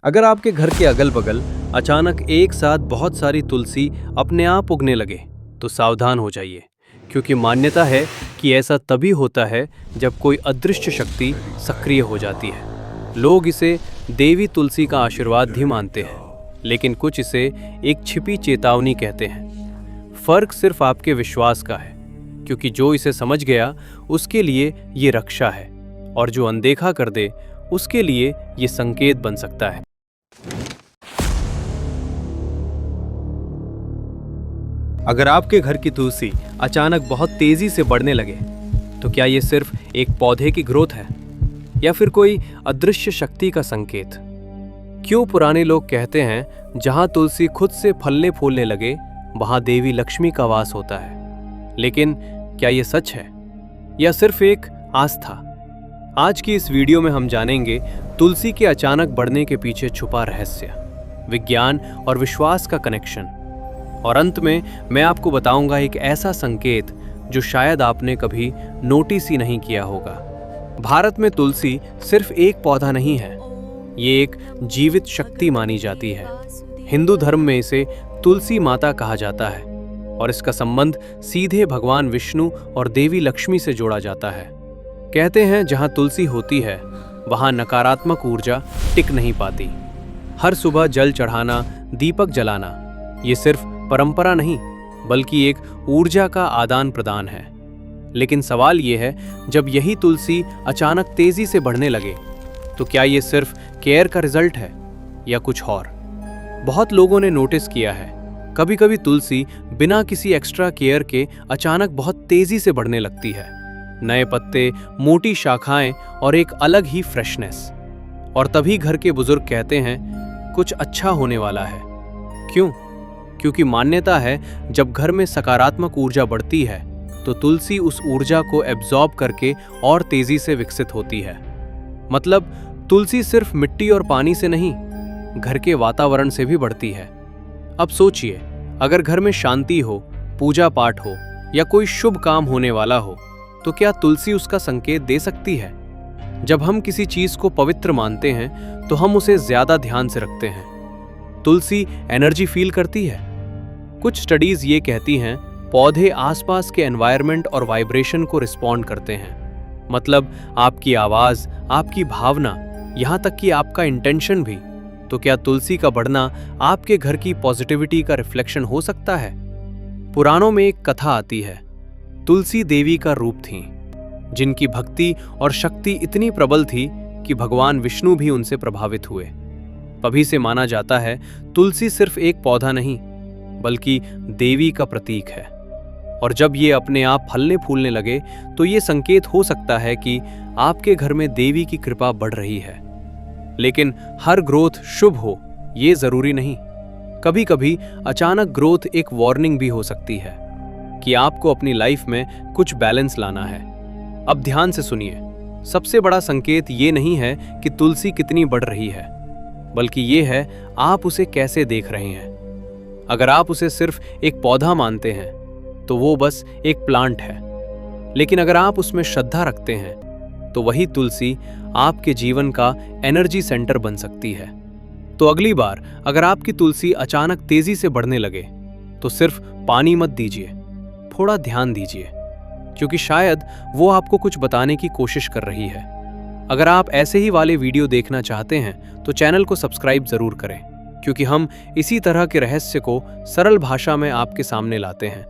अगर आपके घर के अगल बगल अचानक एक साथ बहुत सारी तुलसी अपने आप उगने लगे तो सावधान हो जाइए, क्योंकि मान्यता है कि ऐसा तभी होता है जब कोई अदृश्य शक्ति सक्रिय हो जाती है। लोग इसे देवी तुलसी का आशीर्वाद भी मानते हैं, लेकिन कुछ इसे एक छिपी चेतावनी कहते हैं। फर्क सिर्फ आपके विश्वास का है, क्योंकि जो इसे समझ गया उसके लिए ये रक्षा है, और जो अनदेखा कर दे उसके लिए ये संकेत बन सकता है। अगर आपके घर की तुलसी अचानक बहुत तेजी से बढ़ने लगे तो क्या ये सिर्फ एक पौधे की ग्रोथ है या फिर कोई अदृश्य शक्ति का संकेत? क्यों पुराने लोग कहते हैं जहां तुलसी खुद से फलने फूलने लगे वहां देवी लक्ष्मी का वास होता है? लेकिन क्या ये सच है या सिर्फ एक आस्था? आज की इस वीडियो में हम जानेंगे तुलसी के अचानक बढ़ने के पीछे छुपा रहस्य, विज्ञान और विश्वास का कनेक्शन, और अंत में मैं आपको बताऊंगा एक ऐसा संकेत जो शायद आपने कभी नोटिस ही नहीं किया होगा। भारत में तुलसी सिर्फ एक पौधा नहीं है, ये एक जीवित शक्ति मानी जाती है। हिंदू धर्म में इसे तुलसी माता कहा जाता है और इसका संबंध सीधे भगवान विष्णु और देवी लक्ष्मी से जोड़ा जाता है। कहते हैं जहां तुलसी होती है वहां नकारात्मक ऊर्जा टिक नहीं पाती। हर सुबह जल चढ़ाना, दीपक जलाना, ये सिर्फ परंपरा नहीं बल्कि एक ऊर्जा का आदान प्रदान है। लेकिन सवाल ये है, जब यही तुलसी अचानक तेजी से बढ़ने लगे तो क्या ये सिर्फ केयर का रिजल्ट है या कुछ और? बहुत लोगों ने नोटिस किया है, कभी कभी तुलसी बिना किसी एक्स्ट्रा केयर के अचानक बहुत तेजी से बढ़ने लगती है। नए पत्ते, मोटी शाखाएं और एक अलग ही फ्रेशनेस। और तभी घर के बुजुर्ग कहते हैं कुछ अच्छा होने वाला है। क्यों? क्योंकि मान्यता है जब घर में सकारात्मक ऊर्जा बढ़ती है तो तुलसी उस ऊर्जा को एब्जॉर्ब करके और तेजी से विकसित होती है। मतलब तुलसी सिर्फ मिट्टी और पानी से नहीं, घर के वातावरण से भी बढ़ती है। अब सोचिए, अगर घर में शांति हो, पूजा पाठ हो या कोई शुभ काम होने वाला हो तो क्या तुलसी उसका संकेत दे सकती है? जब हम किसी चीज को पवित्र मानते हैं तो हम उसे ज्यादा ध्यान से रखते हैं। तुलसी एनर्जी फील करती है। कुछ स्टडीज ये कहती हैं पौधे आसपास के एनवायरनमेंट और वाइब्रेशन को रिस्पॉन्ड करते हैं। मतलब आपकी आवाज, आपकी भावना, यहां तक कि आपका इंटेंशन भी। तो क्या तुलसी का बढ़ना आपके घर की पॉजिटिविटी का रिफ्लेक्शन हो सकता है? पुराणों में एक कथा आती है, तुलसी देवी का रूप थी जिनकी भक्ति और शक्ति इतनी प्रबल थी कि भगवान विष्णु भी उनसे प्रभावित हुए। तभी से माना जाता है तुलसी सिर्फ एक पौधा नहीं बल्कि देवी का प्रतीक है। और जब ये अपने आप फलने फूलने लगे तो ये संकेत हो सकता है कि आपके घर में देवी की कृपा बढ़ रही है। लेकिन हर ग्रोथ शुभ हो ये जरूरी नहीं। कभी कभी अचानक ग्रोथ एक वार्निंग भी हो सकती है कि आपको अपनी लाइफ में कुछ बैलेंस लाना है। अब ध्यान से सुनिए, सबसे बड़ा संकेत ये नहीं है कि तुलसी कितनी बढ़ रही है, बल्कि ये है आप उसे कैसे देख रहे हैं। अगर आप उसे सिर्फ एक पौधा मानते हैं तो वो बस एक प्लांट है, लेकिन अगर आप उसमें श्रद्धा रखते हैं तो वही तुलसी आपके जीवन का एनर्जी सेंटर बन सकती है। तो अगली बार अगर आपकी तुलसी अचानक तेजी से बढ़ने लगे तो सिर्फ पानी मत दीजिए, थोड़ा ध्यान दीजिए, क्योंकि शायद वो आपको कुछ बताने की कोशिश कर रही है। अगर आप ऐसे ही वाले वीडियो देखना चाहते हैं तो चैनल को सब्सक्राइब जरूर करें, क्योंकि हम इसी तरह के रहस्य को सरल भाषा में आपके सामने लाते हैं।